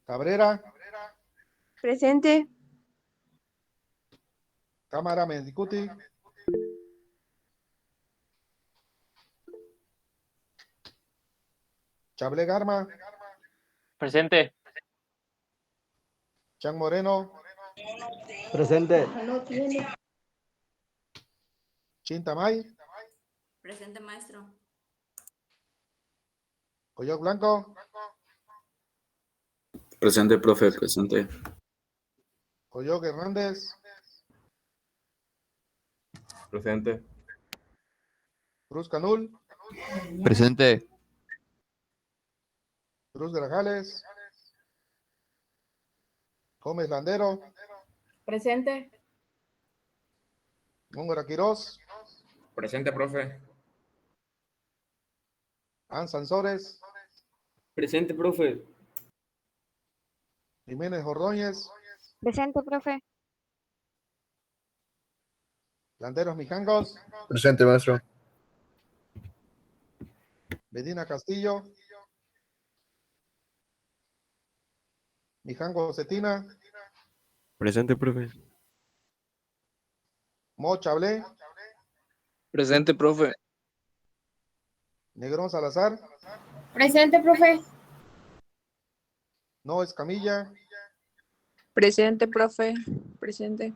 Cabrera, Presente. Cámara Mendicuti, Chable Garma, Presente. Chan Moreno, Presente. Chintamay, Presente, maestro. Coyoc Blanco, Presente, profe, presente. Coyoc Hernández, Presente. Cruz Canul, Presente. Cruz Grajales, Gómez Landero, Presente. Góngora Quirós, Presente, profe. An Sansores, Presente, profe. Jiménez Ordóñez, Presente, profe. Landeros Mijangos, Presente, maestro. Medina Castillo, Mijango Cetina, Presente, profe. Mo Chablé, Presente, profe. Negrón Salazar, Presente, profe. No Escamilla, Presente, profe. Presente.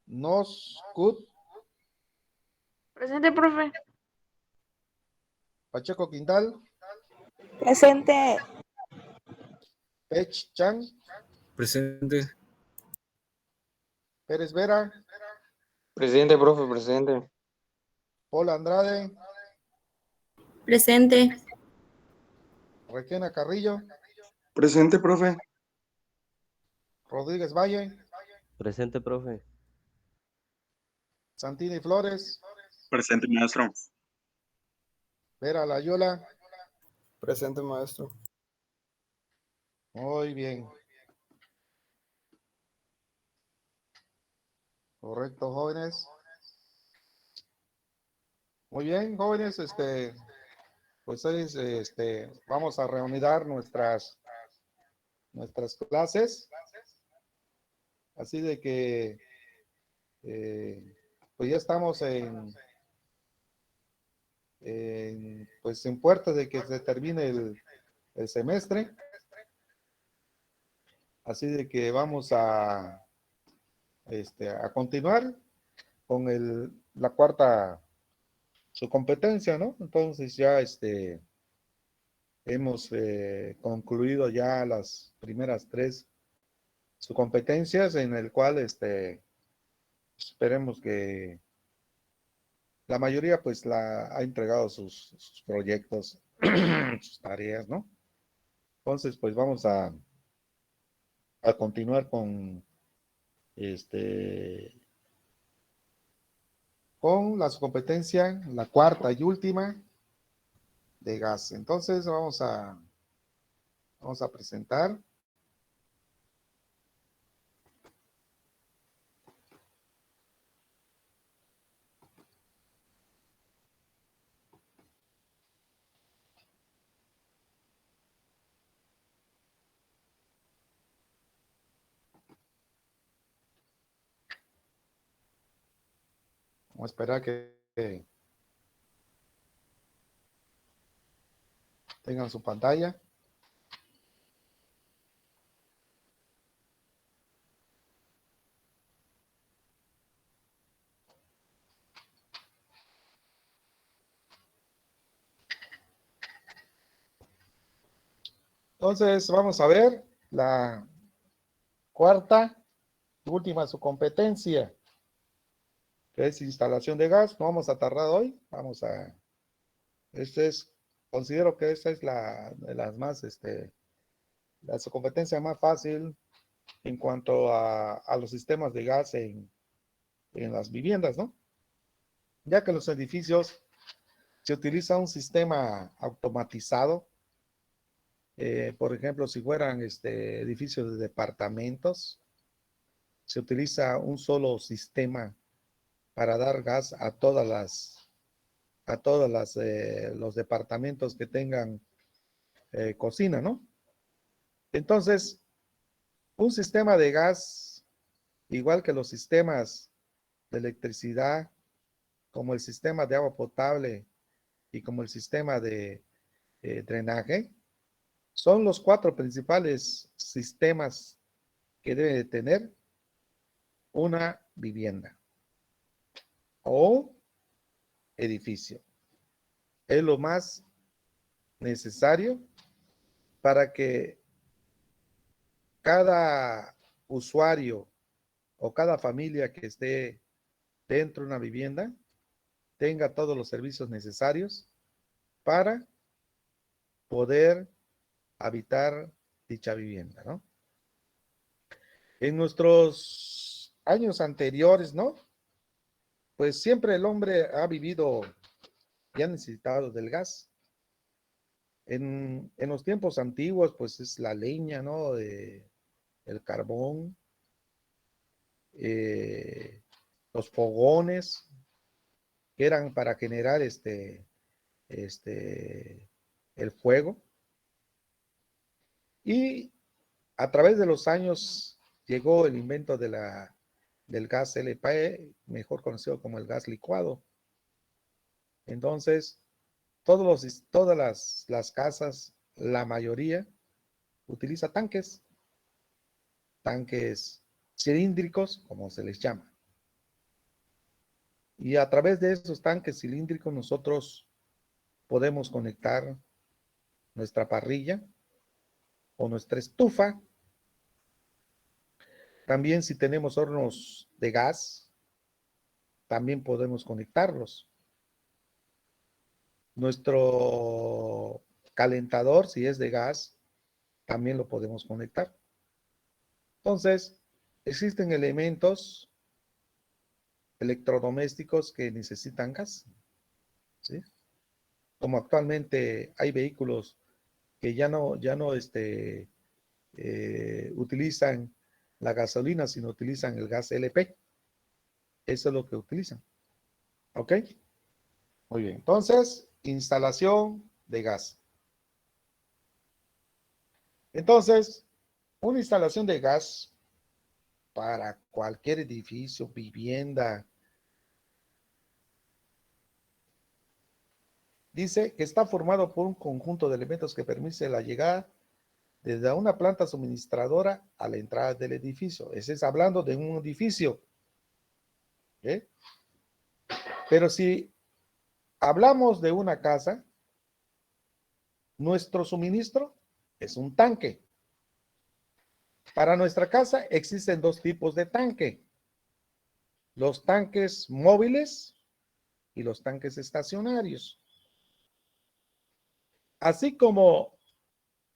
Nos Cut, Presente, profe. Pacheco Quintal, Presente. Pech Chan, Presente. Pérez Vera, Presente, profe, presente. Paul Andrade, Presente. Requena Carrillo, Presente, profe. Rodríguez Valle, Presente, profe. Santini Flores, Presente, maestro. Vera Layola. Presente, maestro. Muy bien. Correcto, jóvenes. Muy bien, jóvenes, pues vamos a reunir nuestras clases. Así de que, pues ya estamos pues en puertas de que se termine el semestre. Así de que vamos a continuar con la cuarta, su competencia, ¿no? Entonces ya hemos concluido ya las primeras tres subcompetencias en el cual esperemos que la mayoría pues ha entregado sus proyectos, sus tareas, ¿no? Entonces pues vamos a continuar con la subcompetencia, la cuarta y última de gas. Entonces vamos a presentar. Vamos a esperar que tengan su pantalla. Entonces vamos a ver la cuarta y última subcompetencia, que es instalación de gas. No vamos a tardar hoy. Considero que esta es de las más, la subcompetencia más fácil en cuanto a los sistemas de gas en las viviendas, ¿no? Ya que en los edificios se utiliza un sistema automatizado. Por ejemplo, si fueran edificios de departamentos, se utiliza un solo sistema para dar gas a los departamentos que tengan cocina, ¿no? Entonces, un sistema de gas, igual que los sistemas de electricidad, como el sistema de agua potable y como el sistema de drenaje, son los 4 principales sistemas que debe de tener una vivienda o edificio. Es lo más necesario para que cada usuario o cada familia que esté dentro de una vivienda tenga todos los servicios necesarios para poder habitar dicha vivienda, ¿no? En nuestros años anteriores, ¿no? Pues siempre el hombre ha vivido y ha necesitado del gas. En los tiempos antiguos, pues es la leña, ¿no? El carbón, los fogones, que eran para generar el fuego. Y a través de los años llegó el invento del gas LP, mejor conocido como el gas licuado. Entonces, todas las casas, la mayoría, utiliza tanques cilíndricos, como se les llama. Y a través de esos tanques cilíndricos nosotros podemos conectar nuestra parrilla o nuestra estufa. También si tenemos hornos de gas, también podemos conectarlos. Nuestro calentador, si es de gas, también lo podemos conectar. Entonces, existen elementos electrodomésticos que necesitan gas, ¿sí? Como actualmente hay vehículos que ya no utilizan la gasolina, sino utilizan el gas LP. Eso es lo que utilizan. ¿Ok? Muy bien. Entonces, instalación de gas. Entonces, una instalación de gas para cualquier edificio, vivienda, dice que está formado por un conjunto de elementos que permite la llegada desde una planta suministradora a la entrada del edificio. Ese es hablando de un edificio. ¿Okay? Pero si hablamos de una casa, nuestro suministro es un tanque. Para nuestra casa existen 2 tipos de tanque. Los tanques móviles y los tanques estacionarios. Así como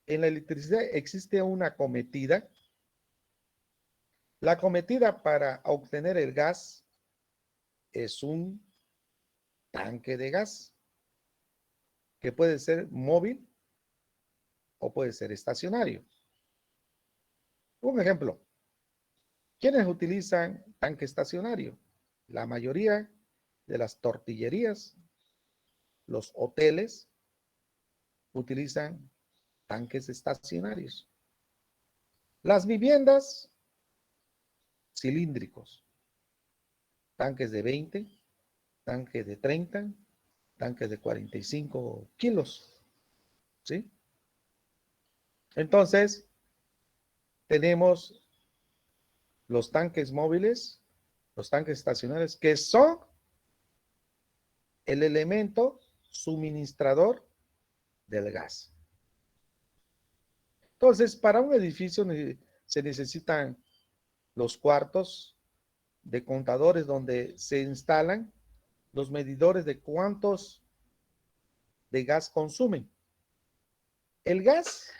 en la electricidad existe una cometida, la cometida para obtener el gas es un tanque de gas que puede ser móvil o puede ser estacionario. Un ejemplo, ¿quiénes utilizan tanque estacionario? La mayoría de las tortillerías, los hoteles, utilizan tanques estacionarios. Las viviendas, cilíndricos, tanques de 20, tanques de 30, tanques de 45 kilos, ¿sí? Entonces, tenemos los tanques móviles, los tanques estacionarios, que son el elemento suministrador del gas. Entonces, para un edificio se necesitan los cuartos de contadores donde se instalan los medidores de cuántos de gas consumen. El gas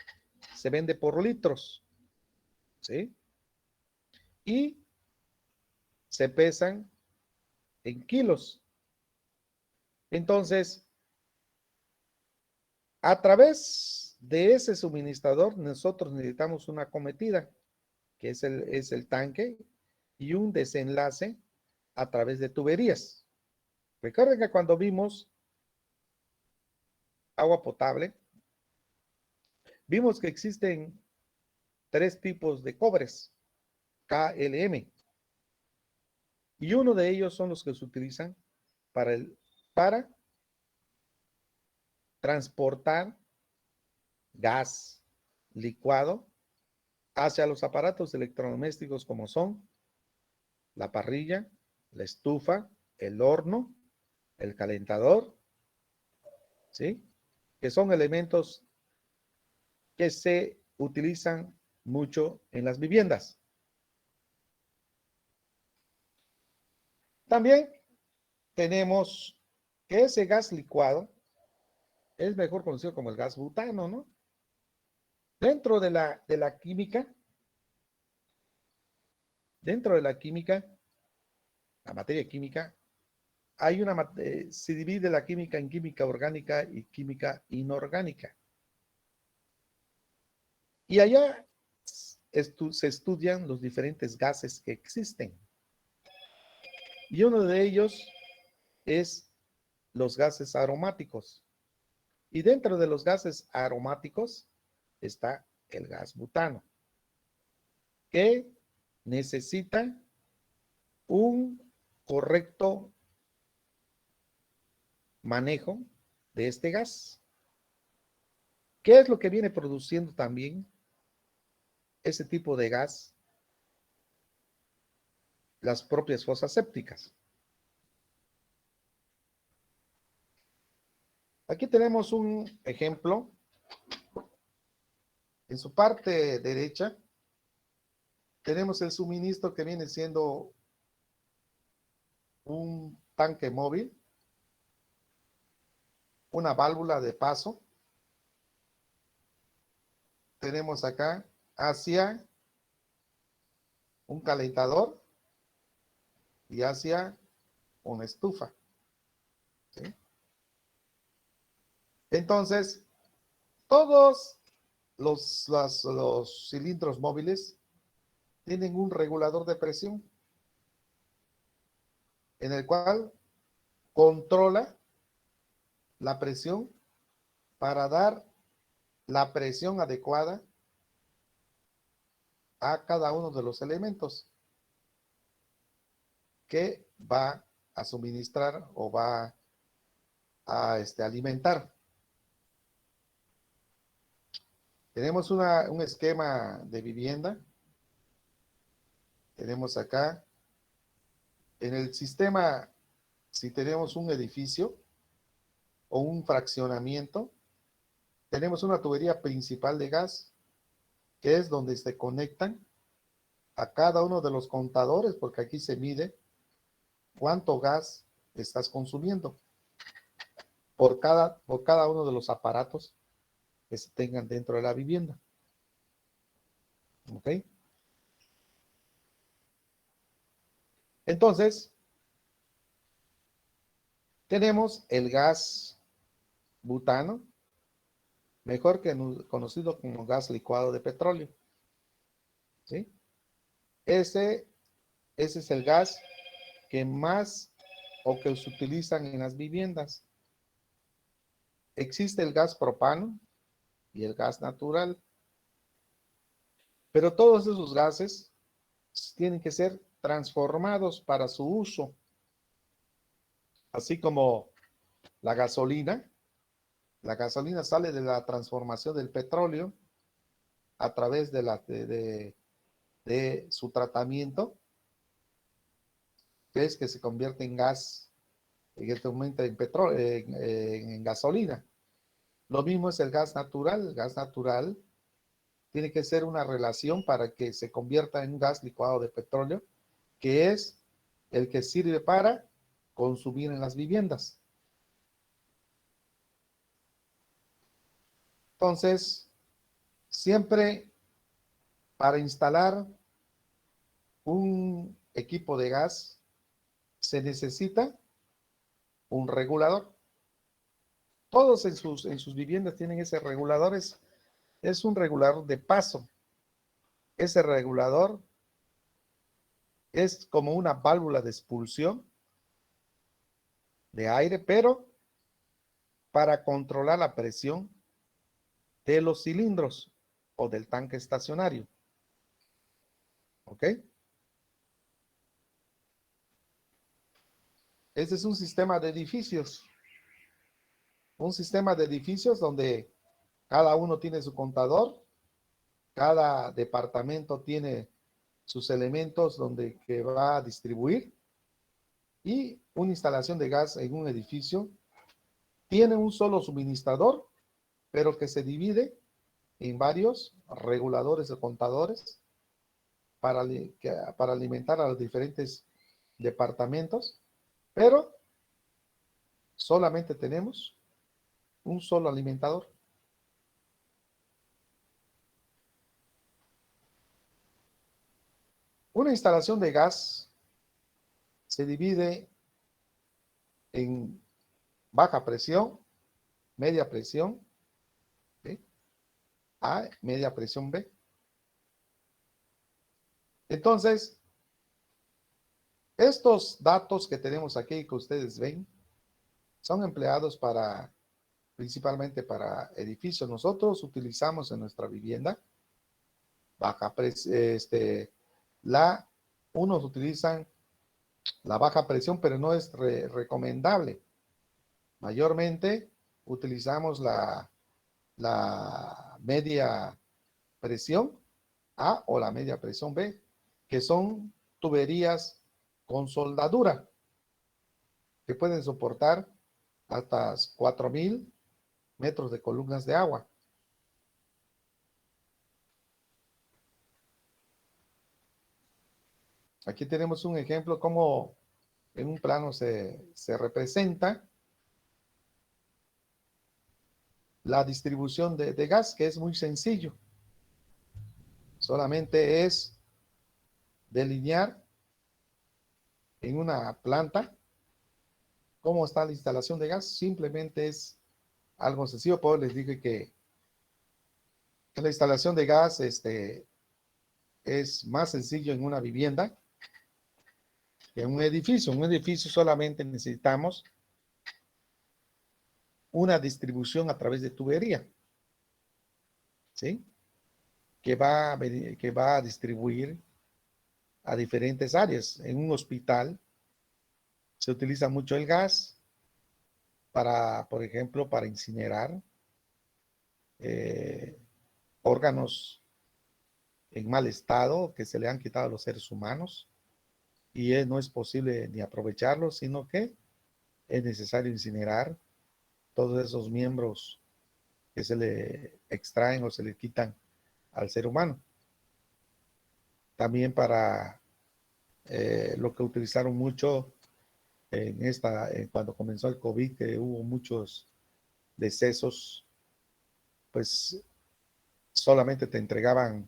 se vende por litros, ¿sí? Y se pesan en kilos. Entonces, a través de ese suministrador, nosotros necesitamos una cometida, que es el tanque, y un desenlace a través de tuberías. Recuerden que cuando vimos agua potable, vimos que existen 3 tipos de cobres, KLM. Y uno de ellos son los que se utilizan para transportar gas licuado hacia los aparatos electrodomésticos como son la parrilla, la estufa, el horno, el calentador, ¿sí? Que son elementos que se utilizan mucho en las viviendas. También tenemos que ese gas licuado es mejor conocido como el gas butano, ¿no? Dentro de la química, la materia química, se divide la química en química orgánica y química inorgánica. Y allá se estudian los diferentes gases que existen. Y uno de ellos es los gases aromáticos. Y dentro de los gases aromáticos está el gas butano, que necesita un correcto manejo de este gas. ¿Qué es lo que viene produciendo también ese tipo de gas? Las propias fosas sépticas. Aquí tenemos un ejemplo. En su parte derecha tenemos el suministro que viene siendo un tanque móvil, una válvula de paso. Tenemos acá hacia un calentador y hacia una estufa. ¿Sí? Entonces, todos los cilindros móviles tienen un regulador de presión en el cual controla la presión para dar la presión adecuada a cada uno de los elementos que va a suministrar o va a alimentar. Tenemos un esquema de vivienda. Tenemos acá en el sistema, si tenemos un edificio o un fraccionamiento, tenemos una tubería principal de gas, que es donde se conectan a cada uno de los contadores, porque aquí se mide cuánto gas estás consumiendo por cada uno de los aparatos que se tengan dentro de la vivienda. ¿Ok? Entonces, tenemos el gas butano, mejor conocido como gas licuado de petróleo. ¿Sí? Ese es el gas que más o que se utilizan en las viviendas. Existe el gas propano y el gas natural. Pero todos esos gases tienen que ser transformados para su uso. Así como la gasolina. La gasolina sale de la transformación del petróleo a través de su tratamiento, que es que se convierte en gas, en este momento en gasolina. Lo mismo es el gas natural. El gas natural tiene que ser una relación para que se convierta en un gas licuado de petróleo, que es el que sirve para consumir en las viviendas. Entonces, siempre para instalar un equipo de gas se necesita un regulador. Todos en sus viviendas tienen ese regulador. Es un regulador de paso. Ese regulador es como una válvula de expulsión de aire, pero para controlar la presión de los cilindros o del tanque estacionario. ¿Ok? Este es un sistema de edificios. Un sistema de edificios donde cada uno tiene su contador, cada departamento tiene sus elementos donde que va a distribuir, y una instalación de gas en un edificio tiene un solo suministrador, pero que se divide en varios reguladores o contadores para alimentar a los diferentes departamentos, pero solamente tenemos un solo alimentador. Una instalación de gas se divide en baja presión, media presión, ¿sí? A, media presión B. Entonces, estos datos que tenemos aquí, que ustedes ven, son empleados principalmente para edificios. Nosotros utilizamos en nuestra vivienda baja presión, unos utilizan la baja presión, pero no es recomendable. Mayormente utilizamos la media presión A o la media presión B, que son tuberías con soldadura que pueden soportar hasta 4,000 metros de columnas de agua. Aquí tenemos un ejemplo cómo en un plano se representa la distribución de gas, que es muy sencillo. Solamente es delinear en una planta cómo está la instalación de gas. Simplemente es algo sencillo. Por eso les dije que la instalación de gas es más sencillo en una vivienda que en un edificio. En un edificio solamente necesitamos una distribución a través de tubería, ¿sí? Que va a distribuir a diferentes áreas. En un hospital se utiliza mucho el gas para, por ejemplo, para incinerar órganos en mal estado que se le han quitado a los seres humanos, y no es posible ni aprovecharlos, sino que es necesario incinerar todos esos miembros que se le extraen o se le quitan al ser humano. También para lo que utilizaron mucho cuando comenzó el COVID, que hubo muchos decesos, pues solamente te entregaban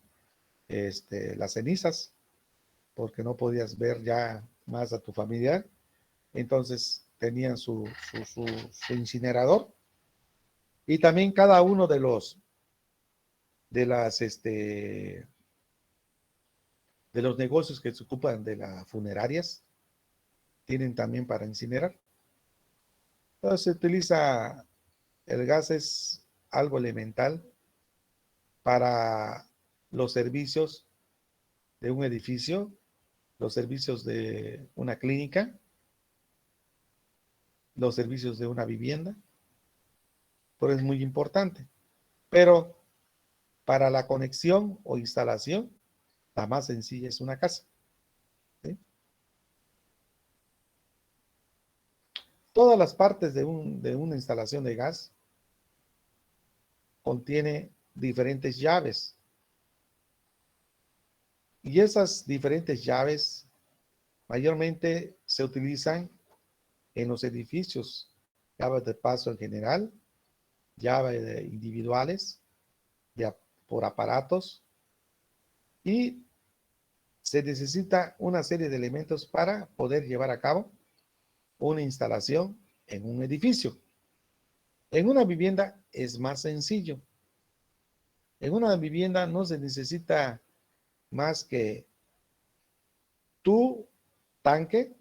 las cenizas porque no podías ver ya más a tu familiar. Entonces tenían su incinerador, y también cada uno de los negocios que se ocupan de las funerarias tienen también para incinerar. Entonces se utiliza el gas, es algo elemental para los servicios de un edificio, los servicios de una clínica, los servicios de una vivienda. Por eso es muy importante. Pero para la conexión o instalación, la más sencilla es una casa, ¿sí? Todas las partes de una instalación de gas contiene diferentes llaves. Y esas diferentes llaves mayormente se utilizan en los edificios. Llaves de paso en general, llaves individuales por aparatos, y se necesita una serie de elementos para poder llevar a cabo una instalación en un edificio. En una vivienda es más sencillo. En una vivienda no se necesita más que tu tanque,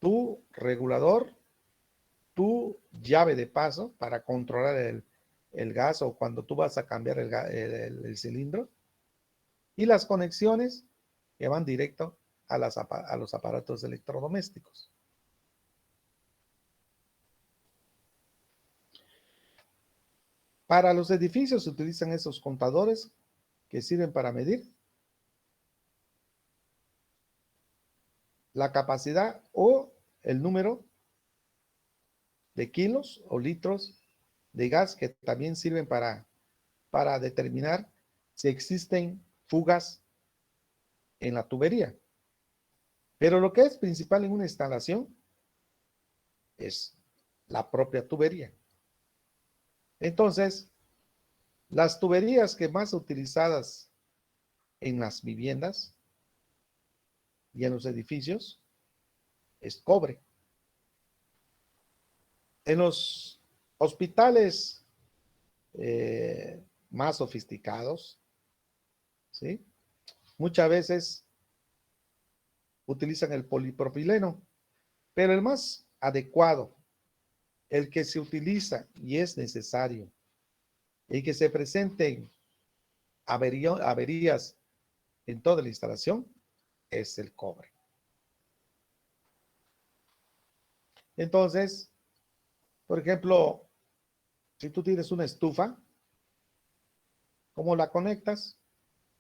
tu regulador, tu llave de paso para controlar el gas, o cuando tú vas a cambiar el cilindro, y las conexiones que van directo a los aparatos electrodomésticos. Para los edificios se utilizan esos contadores que sirven para medir la capacidad o el número de kilos o litros de gas, que también sirven para determinar si existen fugas en la tubería. Pero lo que es principal en una instalación es la propia tubería. Entonces, las tuberías que más utilizadas en las viviendas y en los edificios es cobre. En los hospitales más sofisticados, ¿sí?, muchas veces utilizan el polipropileno, pero el más adecuado, el que se utiliza y es necesario, y que se presenten averías en toda la instalación, es el cobre. Entonces, por ejemplo, si tú tienes una estufa, ¿cómo la conectas?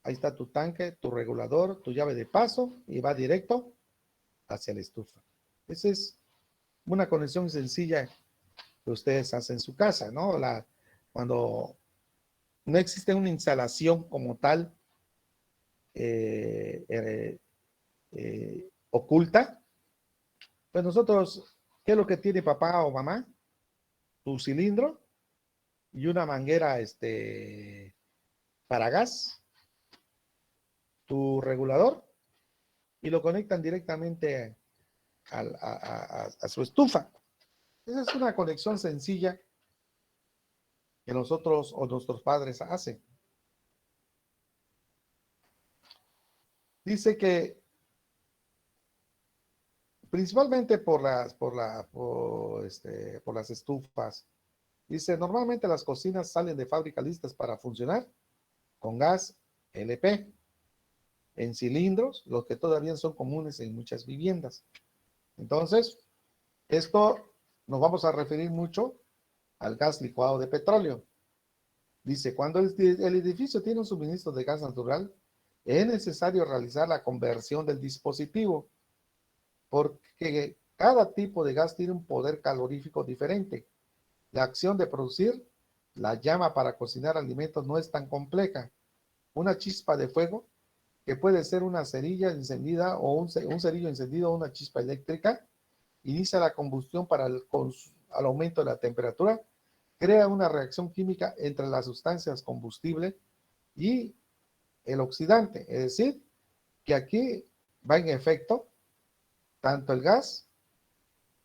Ahí está tu tanque, tu regulador, tu llave de paso y va directo hacia la estufa. Esa es una conexión sencilla que ustedes hacen en su casa, ¿no? Cuando no existe una instalación como tal oculta, pues nosotros, ¿qué es lo que tiene papá o mamá? Tu cilindro y una manguera para gas, tu regulador, y lo conectan directamente a su estufa. Esa es una conexión sencilla que nosotros o nuestros padres hacen. Dice que principalmente por las estufas, dice, normalmente las cocinas salen de fábrica listas para funcionar con gas LP en cilindros, los que todavía son comunes en muchas viviendas. Entonces, esto nos vamos a referir mucho al gas licuado de petróleo. Dice, cuando el edificio tiene un suministro de gas natural, es necesario realizar la conversión del dispositivo, porque cada tipo de gas tiene un poder calorífico diferente. La acción de producir la llama para cocinar alimentos no es tan compleja. Una chispa de fuego, que puede ser una cerilla encendida o un cerillo encendido o una chispa eléctrica, inicia la combustión al aumento de la temperatura, crea una reacción química entre las sustancias combustible y el oxidante. Es decir, que aquí va en efecto tanto el gas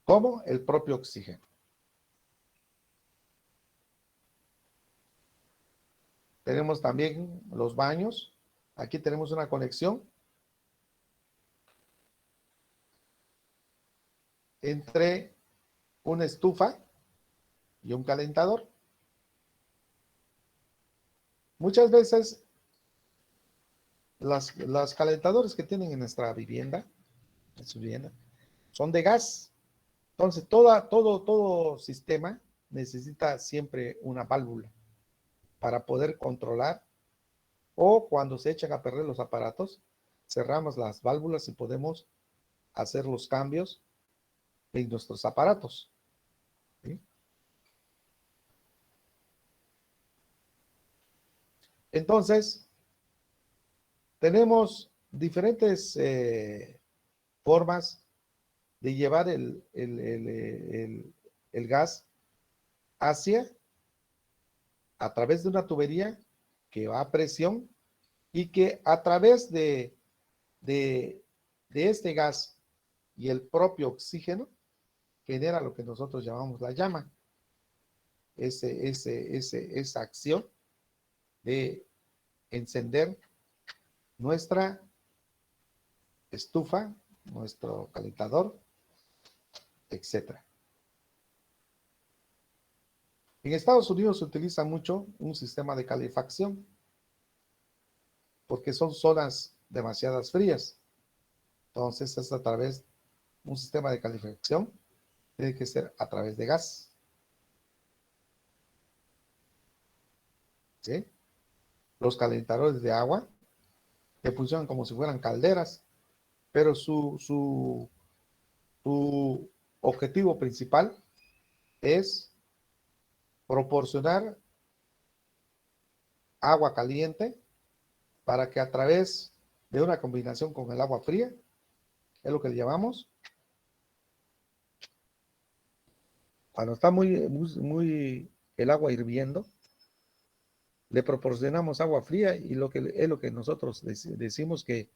como el propio oxígeno. Tenemos también los baños. Aquí tenemos una conexión entre una estufa y un calentador. Muchas veces los calentadores que tienen en nuestra vivienda, son de gas. Entonces, todo sistema necesita siempre una válvula para poder controlar, o cuando se echan a perder los aparatos, cerramos las válvulas y podemos hacer los cambios en nuestros aparatos. ¿Sí? Entonces, tenemos diferentes formas de llevar el gas a través de una tubería que va a presión y que a través de este gas y el propio oxígeno genera lo que nosotros llamamos la llama. Esa acción de encender nuestra estufa, nuestro calentador, etc. En Estados Unidos se utiliza mucho un sistema de calefacción, porque son zonas demasiadas frías. Entonces es a través de un sistema de calefacción, tiene que ser a través de gas. ¿Sí? Los calentadores de agua que funcionan como si fueran calderas, pero su objetivo principal es proporcionar agua caliente para que a través de una combinación con el agua fría, es lo que le llamamos, cuando está muy el agua hirviendo, le proporcionamos agua fría y es lo que nosotros decimos que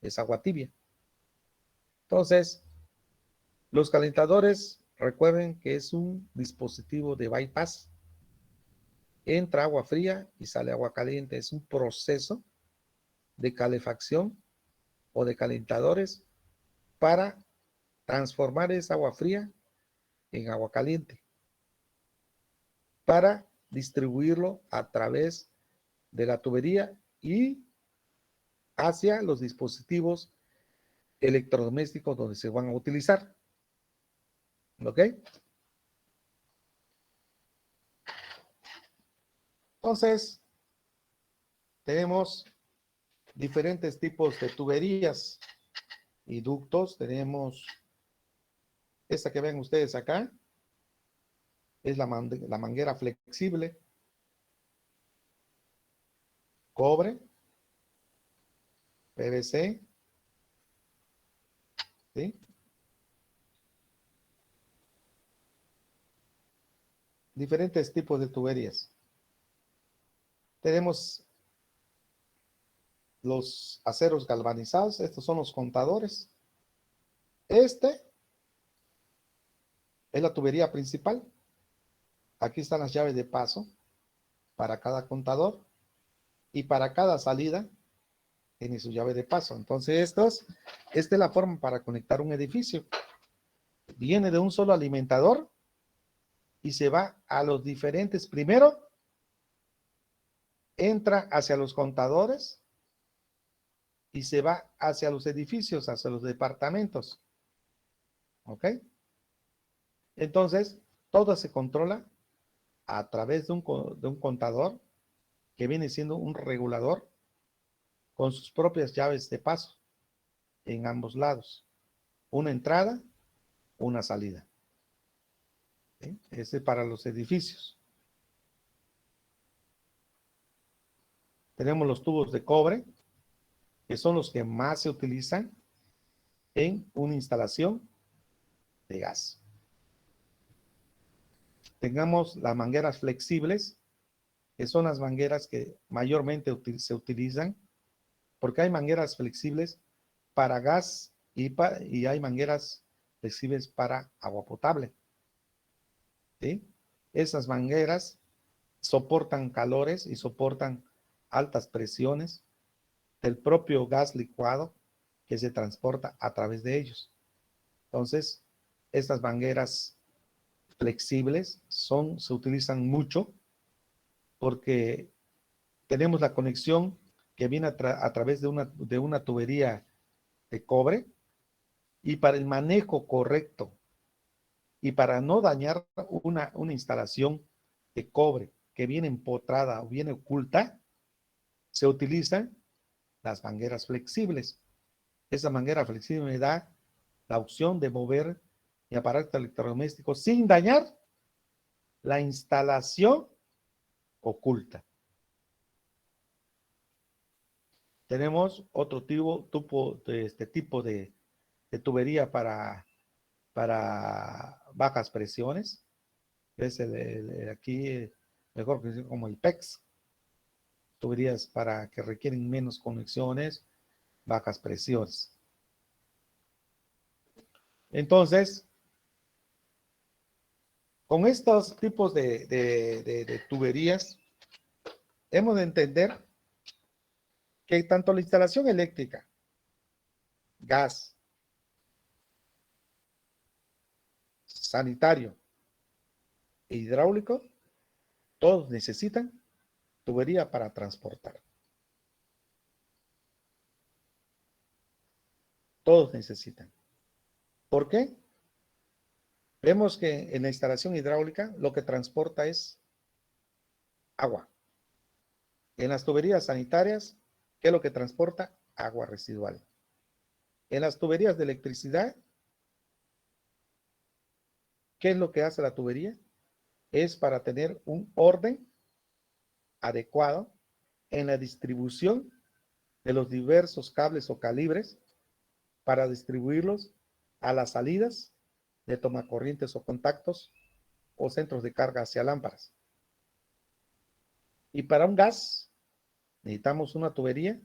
es agua tibia. Entonces, los calentadores, recuerden que es un dispositivo de bypass. Entra agua fría y sale agua caliente. Es un proceso de calefacción o de calentadores para transformar esa agua fría en agua caliente, para distribuirlo a través de la tubería y hacia los dispositivos electrodomésticos donde se van a utilizar. ¿Ok? Entonces, tenemos diferentes tipos de tuberías y ductos. Tenemos esta que ven ustedes acá, es la manguera flexible, cobre, PVC, ¿sí? Diferentes tipos de tuberías. Tenemos los aceros galvanizados, estos son los contadores. Este es la tubería principal. Aquí están las llaves de paso para cada contador y para cada salida tiene su llave de paso. Entonces esta es la forma para conectar un edificio. Viene de un solo alimentador y se va a los diferentes. Primero entra hacia los contadores y se va hacia los edificios, hacia los departamentos. ¿Ok? Entonces, todo se controla a través de un contador que viene siendo un regulador con sus propias llaves de paso en ambos lados. Una entrada, una salida. ¿Sí? Ese para los edificios. Tenemos los tubos de cobre, que son los que más se utilizan en una instalación de gas. Tengamos las mangueras flexibles, que son las mangueras que mayormente se utilizan, porque hay mangueras flexibles para gas y hay mangueras flexibles para agua potable. ¿Sí? Esas mangueras soportan calores y soportan altas presiones del propio gas licuado que se transporta a través de ellos. Entonces, estas mangueras flexibles se utilizan mucho porque tenemos la conexión que viene a través de una tubería de cobre, y para el manejo correcto y para no dañar una instalación de cobre que viene empotrada o viene oculta, se utilizan las mangueras flexibles. Esa manguera flexible me da la opción de mover mi aparato electrodoméstico sin dañar la instalación oculta. Tenemos otro tipo de tubería para bajas presiones. Es aquí mejor que como el PEX. Tuberías para que requieren menos conexiones, bajas presiones. Entonces, con estos tipos de tuberías, hemos de entender que tanto la instalación eléctrica, gas, sanitario e hidráulico, todos necesitan tubería para transportar. Todos necesitan. ¿Por qué? Vemos que en la instalación hidráulica lo que transporta es agua. En las tuberías sanitarias, ¿qué es lo que transporta? Agua residual. En las tuberías de electricidad, ¿qué es lo que hace la tubería? Es para tener un orden adecuado en la distribución de los diversos cables o calibres para distribuirlos a las salidas de tomacorrientes o contactos o centros de carga hacia lámparas. Y para un gas necesitamos una tubería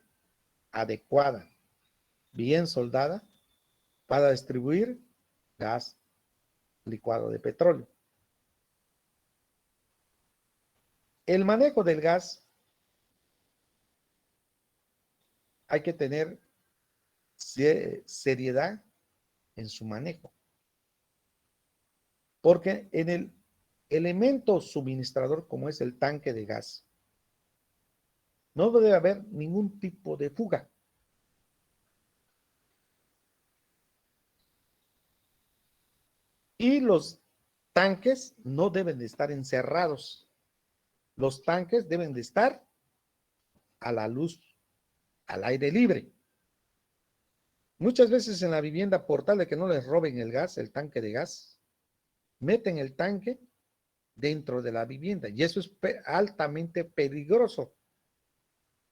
adecuada, bien soldada, para distribuir gas licuado de petróleo. El manejo del gas hay que tener seriedad en su manejo. Porque en el elemento suministrador como es el tanque de gas, no debe haber ningún tipo de fuga. Y los tanques no deben de estar encerrados. Los tanques deben de estar a la luz, al aire libre. Muchas veces en la vivienda, por tal de que no les roben el gas, el tanque de gas, meten el tanque dentro de la vivienda. Y eso es altamente peligroso.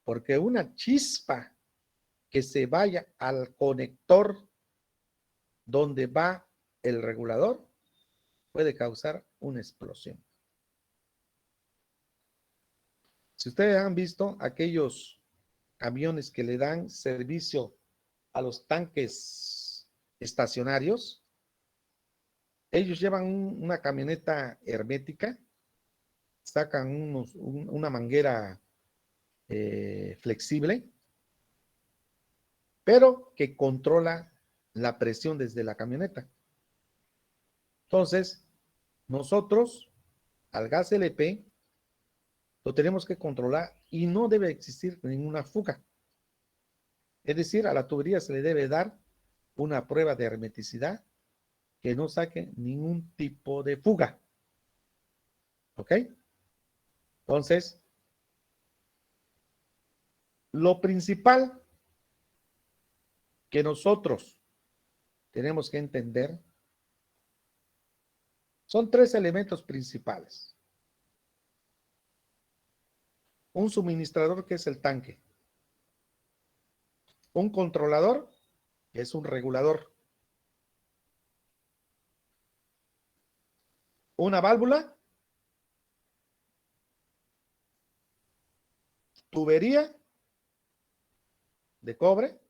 Porque una chispa que se vaya al conector donde va el regulador puede causar una explosión. Si ustedes han visto aquellos camiones que le dan servicio a los tanques estacionarios, ellos llevan una camioneta hermética, sacan una manguera flexible, pero que controla la presión desde la camioneta. Entonces, nosotros al gas LP lo tenemos que controlar y no debe existir ninguna fuga. Es decir, a la tubería se le debe dar una prueba de hermeticidad que no saque ningún tipo de fuga. ¿Ok? Entonces, lo principal que nosotros tenemos que entender son tres elementos principales. Un suministrador, que es el tanque. Un controlador, que es un regulador. Una válvula. Tubería de cobre.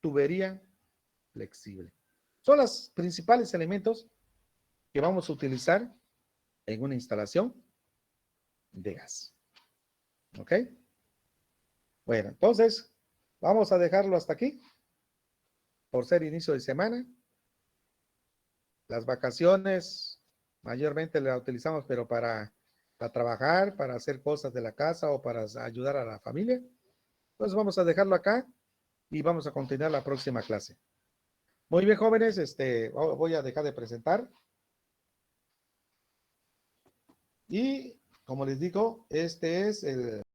Tubería flexible. Son los principales elementos que vamos a utilizar en una instalación de gas. ¿Ok? Bueno, entonces vamos a dejarlo hasta aquí por ser inicio de semana. Las vacaciones mayormente las utilizamos pero para trabajar, para hacer cosas de la casa o para ayudar a la familia. Entonces vamos a dejarlo acá y vamos a continuar la próxima clase. Muy bien, jóvenes, voy a dejar de presentar. Y como les digo, este es el